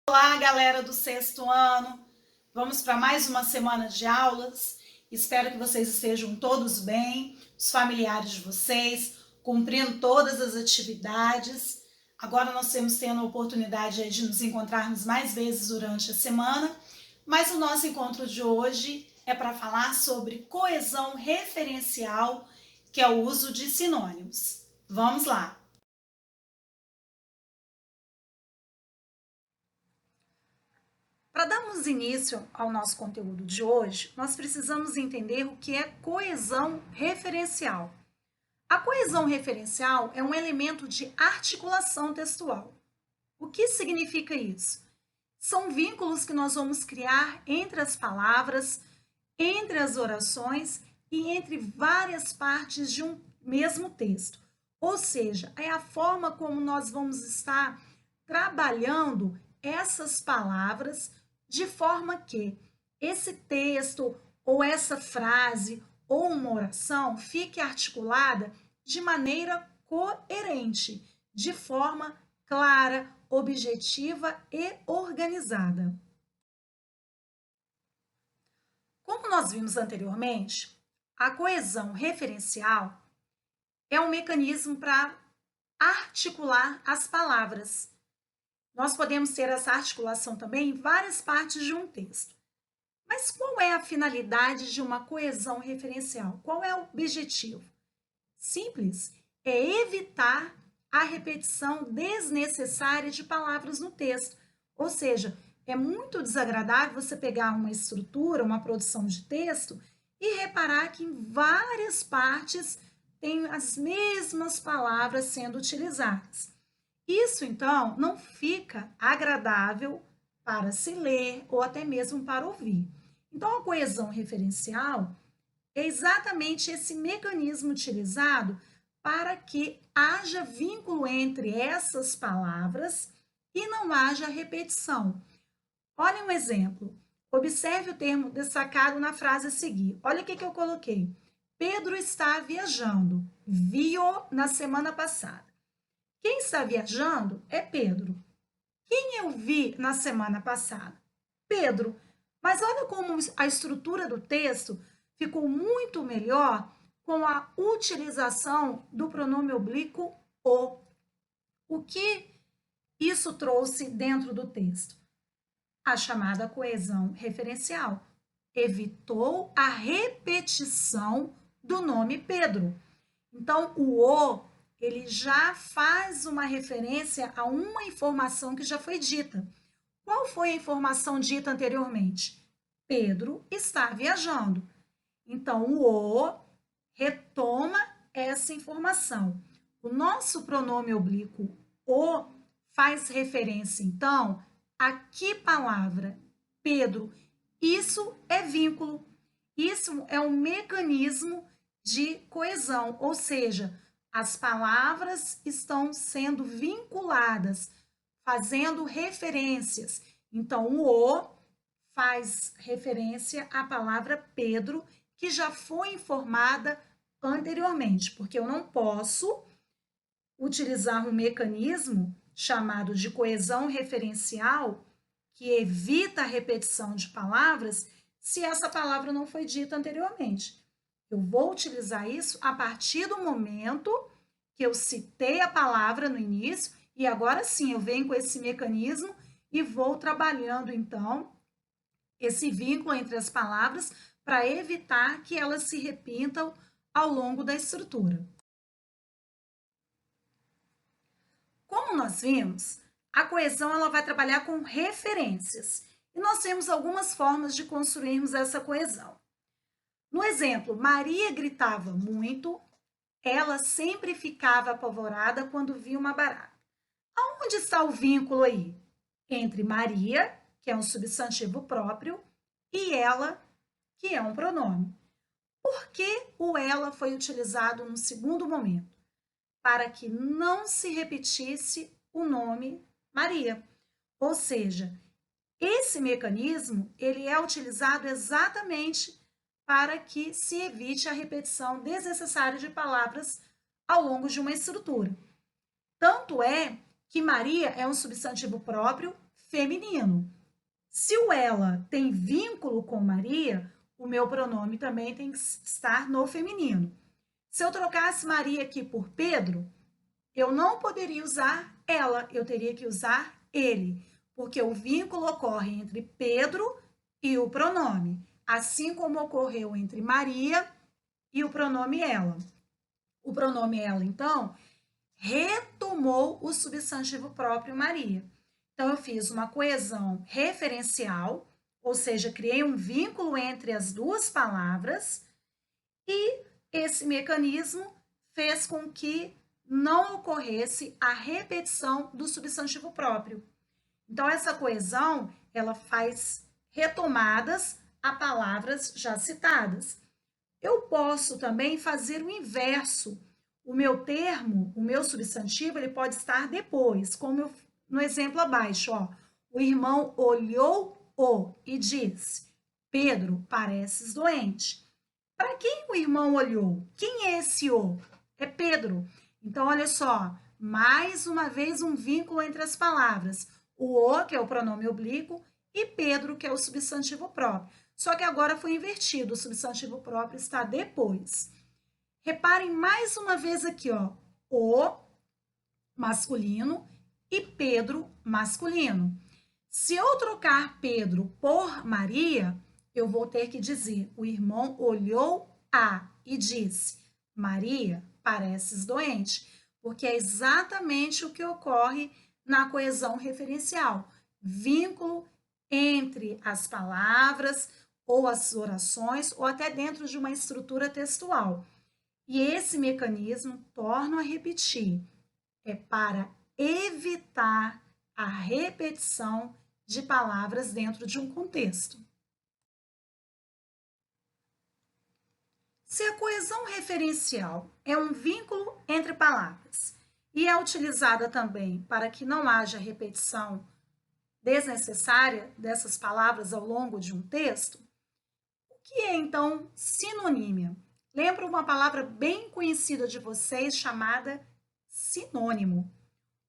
Olá, galera do sexto ano. Vamos para mais uma semana de aulas. Espero que vocês estejam todos bem, os familiares de vocês, cumprindo todas as atividades. Agora nós temos tendo a oportunidade de nos encontrarmos mais vezes durante a semana, mas o nosso encontro de hoje é para falar sobre coesão referencial, que é o uso de sinônimos. Vamos lá! Para darmos início ao nosso conteúdo de hoje, nós precisamos entender o que é coesão referencial. A coesão referencial é um elemento de articulação textual. O que significa isso? São vínculos que nós vamos criar entre as palavras, entre as orações e entre várias partes de um mesmo texto. Ou seja, é a forma como nós vamos estar trabalhando essas palavras de forma que esse texto ou essa frase ou uma oração fique articulada de maneira coerente, de forma clara, objetiva e organizada. Como nós vimos anteriormente, a coesão referencial é um mecanismo para articular as palavras. Nós podemos ter essa articulação também em várias partes de um texto. Mas qual é a finalidade de uma coesão referencial? Qual é o objetivo? Simples, é evitar a repetição desnecessária de palavras no texto. Ou seja, é muito desagradável você pegar uma estrutura, uma produção de texto e reparar que em várias partes tem as mesmas palavras sendo utilizadas. Isso, então, não fica agradável para se ler ou até mesmo para ouvir. Então, a coesão referencial é exatamente esse mecanismo utilizado para que haja vínculo entre essas palavras e não haja repetição. Olha um exemplo. Observe o termo destacado na frase a seguir. Olha o que eu coloquei. Pedro está viajando. Vi-o na semana passada. Quem está viajando é Pedro. Quem eu vi na semana passada? Pedro. Mas olha como a estrutura do texto ficou muito melhor com a utilização do pronome oblíquo o. O que isso trouxe dentro do texto? A chamada coesão referencial. Evitou a repetição do nome Pedro. Então, o ele já faz uma referência a uma informação que já foi dita. Qual foi a informação dita anteriormente? Pedro está viajando. Então, o retoma essa informação. O nosso pronome oblíquo o faz referência, então, a que palavra? Pedro. Isso é vínculo. Isso é um mecanismo de coesão, ou seja, as palavras estão sendo vinculadas, fazendo referências. Então, o faz referência à palavra Pedro, que já foi informada anteriormente, porque eu não posso utilizar um mecanismo chamado de coesão referencial, que evita a repetição de palavras, se essa palavra não foi dita anteriormente. Eu vou utilizar isso a partir do momento que eu citei a palavra no início e agora sim eu venho com esse mecanismo e vou trabalhando então esse vínculo entre as palavras para evitar que elas se repitam ao longo da estrutura. Como nós vimos, a coesão ela vai trabalhar com referências e nós temos algumas formas de construirmos essa coesão. No exemplo, Maria gritava muito, ela sempre ficava apavorada quando via uma barata. Aonde está o vínculo aí? Entre Maria, que é um substantivo próprio, e ela, que é um pronome. Por que o ela foi utilizado no segundo momento? Para que não se repetisse o nome Maria. Ou seja, esse mecanismo ele é utilizado exatamente para que se evite a repetição desnecessária de palavras ao longo de uma estrutura. Tanto é que Maria é um substantivo próprio, feminino. Se o ela tem vínculo com Maria, o meu pronome também tem que estar no feminino. Se eu trocasse Maria aqui por Pedro, eu não poderia usar ela, eu teria que usar ele, porque o vínculo ocorre entre Pedro e o pronome, assim como ocorreu entre Maria e o pronome ela. O pronome ela, então, retomou o substantivo próprio Maria. Então, eu fiz uma coesão referencial, ou seja, criei um vínculo entre as duas palavras, e esse mecanismo fez com que não ocorresse a repetição do substantivo próprio. Então, essa coesão, ela faz retomadas a palavras já citadas. Eu posso também fazer o inverso. O meu termo, o meu substantivo, ele pode estar depois, como no exemplo abaixo, ó. O irmão olhou-o e disse: Pedro, pareces doente. Para quem o irmão olhou? Quem é esse o? É Pedro. Então, olha só, mais uma vez um vínculo entre as palavras. O o, que é o pronome oblíquo, e Pedro, que é o substantivo próprio. Só que agora foi invertido, o substantivo próprio está depois. Reparem mais uma vez aqui, ó, o masculino e Pedro masculino. Se eu trocar Pedro por Maria, eu vou ter que dizer: o irmão olhou a e disse: Maria, pareces doente, porque é exatamente o que ocorre na coesão referencial. Vínculo entre as palavras ou as orações, ou até dentro de uma estrutura textual. E esse mecanismo, torno a repetir, é para evitar a repetição de palavras dentro de um contexto. Se a coesão referencial é um vínculo entre palavras e é utilizada também para que não haja repetição desnecessária dessas palavras ao longo de um texto, o que é então sinonímia? Lembra uma palavra bem conhecida de vocês chamada sinônimo.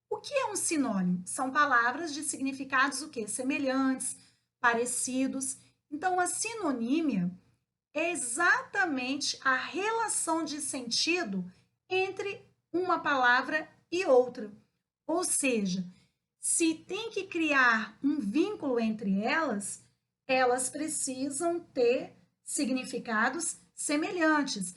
O que é um sinônimo? São palavras de significados o quê? Semelhantes, parecidos. Então, a sinonímia é exatamente a relação de sentido entre uma palavra e outra. Ou seja, se tem que criar um vínculo entre elas, elas precisam ter significados semelhantes.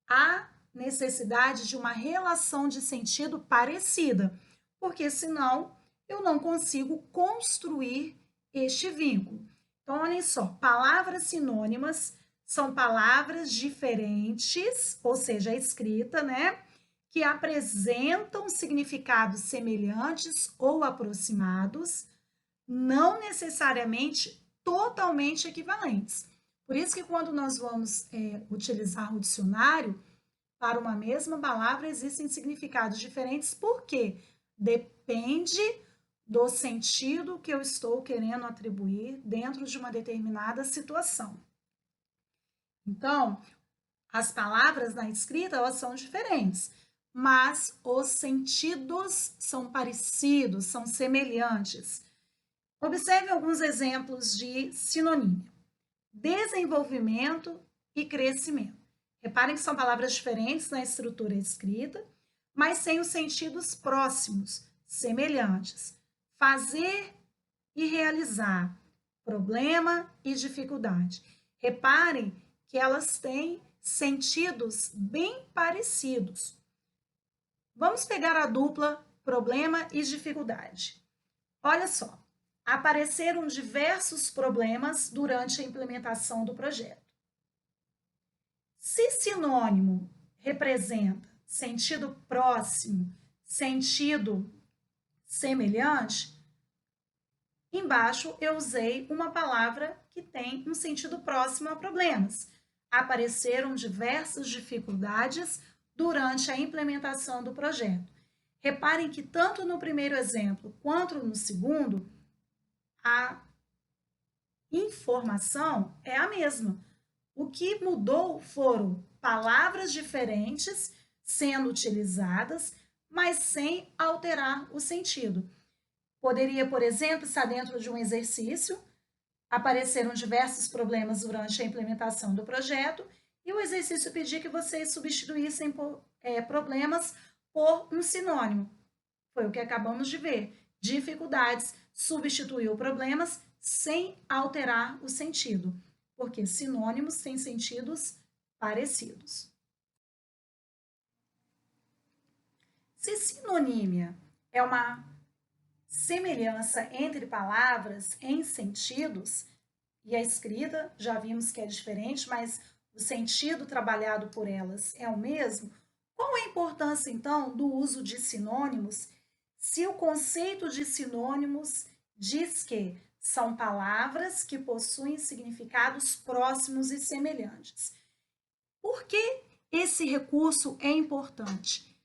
Há necessidade de uma relação de sentido parecida, porque senão eu não consigo construir este vínculo. Então, olhem só, palavras sinônimas são palavras diferentes, ou seja, a escrita, né? Que apresentam significados semelhantes ou aproximados, não necessariamente totalmente equivalentes. Por isso que quando nós vamos utilizar o dicionário, para uma mesma palavra existem significados diferentes, porque depende do sentido que eu estou querendo atribuir dentro de uma determinada situação. Então, as palavras na escrita, elas são diferentes, mas os sentidos são parecidos, são semelhantes. Observe alguns exemplos de sinonímia: desenvolvimento e crescimento. Reparem que são palavras diferentes na estrutura escrita, mas sem os sentidos próximos, semelhantes. Fazer e realizar, problema e dificuldade. Reparem que elas têm sentidos bem parecidos. Vamos pegar a dupla problema e dificuldade. Olha só, apareceram diversos problemas durante a implementação do projeto. Se sinônimo representa sentido próximo, sentido semelhante, embaixo eu usei uma palavra que tem um sentido próximo a problemas. Apareceram diversas dificuldades durante a implementação do projeto. Reparem que tanto no primeiro exemplo quanto no segundo, a informação é a mesma. O que mudou foram palavras diferentes sendo utilizadas, mas sem alterar o sentido. Poderia, por exemplo, estar dentro de um exercício, apareceram diversos problemas durante a implementação do projeto e o exercício pedir que vocês substituíssem problemas por um sinônimo. Foi o que acabamos de ver. Dificuldades, substituiu problemas sem alterar o sentido, porque sinônimos têm sentidos parecidos. Se sinonímia é uma semelhança entre palavras em sentidos, e a escrita já vimos que é diferente, mas o sentido trabalhado por elas é o mesmo, qual a importância, então, do uso de sinônimos se o conceito de sinônimos diz que são palavras que possuem significados próximos e semelhantes? Por que esse recurso é importante?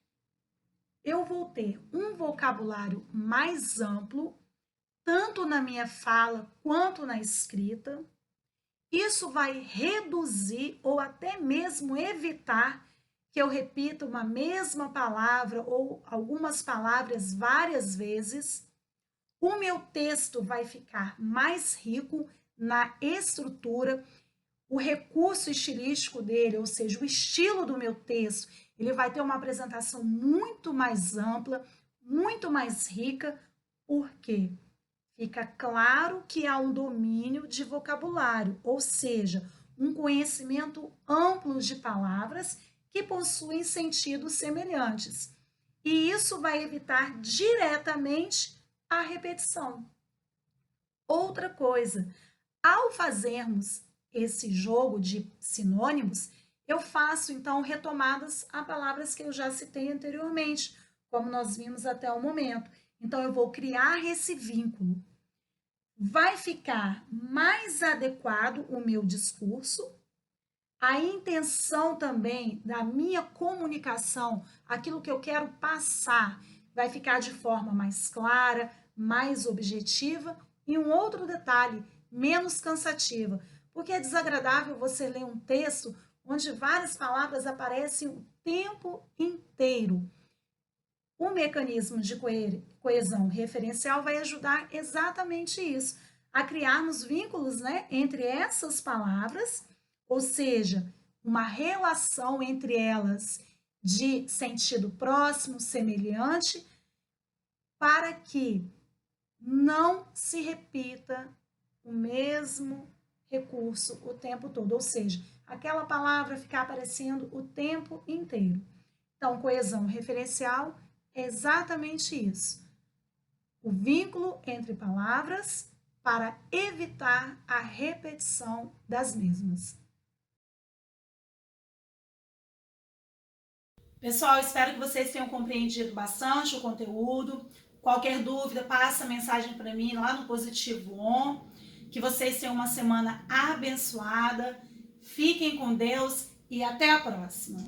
Eu vou ter um vocabulário mais amplo, tanto na minha fala quanto na escrita. Isso vai reduzir ou até mesmo evitar que eu repita uma mesma palavra ou algumas palavras várias vezes. O meu texto vai ficar mais rico na estrutura, o recurso estilístico dele, ou seja, o estilo do meu texto, ele vai ter uma apresentação muito mais ampla, muito mais rica, porque fica claro que há um domínio de vocabulário, ou seja, um conhecimento amplo de palavras que possuem sentidos semelhantes. E isso vai evitar diretamente a repetição. Outra coisa, ao fazermos esse jogo de sinônimos, eu faço então retomadas a palavras que eu já citei anteriormente, como nós vimos até o momento. Então eu vou criar esse vínculo. Vai ficar mais adequado o meu discurso, a intenção também da minha comunicação, aquilo que eu quero passar, vai ficar de forma mais clara, mais objetiva e um outro detalhe, menos cansativa, porque é desagradável você ler um texto onde várias palavras aparecem o tempo inteiro. O mecanismo de coesão referencial vai ajudar exatamente isso, a criarmos vínculos, né, entre essas palavras, ou seja, uma relação entre elas de sentido próximo, semelhante, para que não se repita o mesmo recurso o tempo todo, ou seja, aquela palavra ficar aparecendo o tempo inteiro. Então, coesão referencial é exatamente isso. O vínculo entre palavras para evitar a repetição das mesmas. Pessoal, espero que vocês tenham compreendido bastante o conteúdo. Qualquer dúvida, passa a mensagem para mim lá no Positivo On. Que vocês tenham uma semana abençoada. Fiquem com Deus e até a próxima.